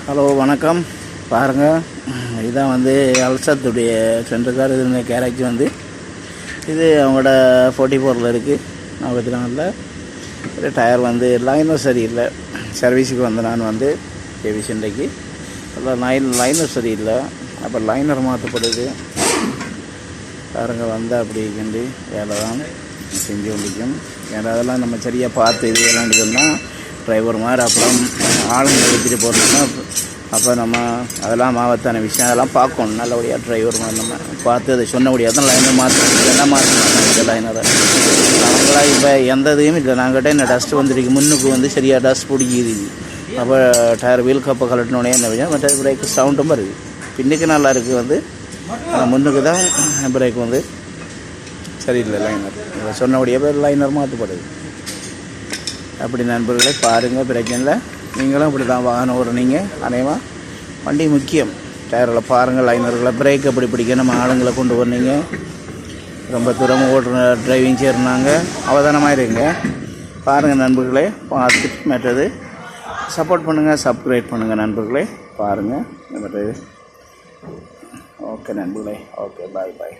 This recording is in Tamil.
ஹலோ வணக்கம். பாருங்கள், இதுதான் வந்து அல்சத்துடைய சென்ட்ருக்கார். இது கேரேஜ் வந்து இது அவங்களோட 44 இருக்குது. 44 டயர் வந்து லைனும் சரியில்லை. சர்வீஸுக்கு வந்து நான் வந்து கேவி சண்டைக்கு லைனர் சரியில்லை. அப்போ லைனர் மாற்றப்படுது. பாருங்கள் வந்தால் அப்படி கண்டு வேலை தான் செஞ்சு முடிக்கும். ஏன்னா அதெல்லாம் நம்ம சரியாக பார்த்து இது விளாண்டுக்கணும்னா டிரைவர் மாதிரி அப்புறம் ஆளுங்க எடுத்துகிட்டு போகிறோம்னா அப்போ நம்ம அதெல்லாம் ஆபத்தான விஷயம். அதெல்லாம் பார்க்கணும் நல்லபடியாக. டிரைவர் மாதிரி நம்ம பார்த்து அதை சொன்னபடியாக தான் லைனர் எல்லாம் மாற்றணும். இந்த லைனரை அவங்களாம் இப்போ எந்த இதையும் இல்லை. நாங்கிட்ட என்ன டஸ்ட்டு வந்துருக்கு, முன்னுக்கு வந்து சரியாக டஸ்ட் பிடிக்கிது. அப்போ டயர் வீல் கப்பை கலட்டினோடனே என்ன விஷயம், மற்ற பிரேக்கு சவுண்டும் வருது. பின்னுக்கு நல்லா இருக்குது வந்து, ஆனால் முன்னுக்கு தான் பிரேக் வந்து சரியில்லை. லைனர் சொன்னபடியாக லைனர் மாற்றப்படுது. அப்படி நண்பர்களை பாருங்கள், பிரச்சனை இல்லை. நீங்களும் அப்படி தான் வாகனம் ஓடுறீங்க. அநேகமாக வண்டி முக்கியம். டயரில் பாருங்கள், லைனர்களை பிரேக் அப்படி பிடிக்க நம்ம ஆளுங்களை கொண்டு வரீங்க. ரொம்ப தூரம் ஓடுற டிரைவிங் செய்கிறாங்க, அவதானமாக இருங்க. பாருங்கள் நண்பர்களே, பார்த்துட்டு மற்றது சப்போர்ட் பண்ணுங்கள், சப்ஸ்கிரைப் பண்ணுங்கள் நண்பர்களே. பாருங்கள் மற்றது. ஓகே நண்பர்களே, ஓகே, பாய் பாய்.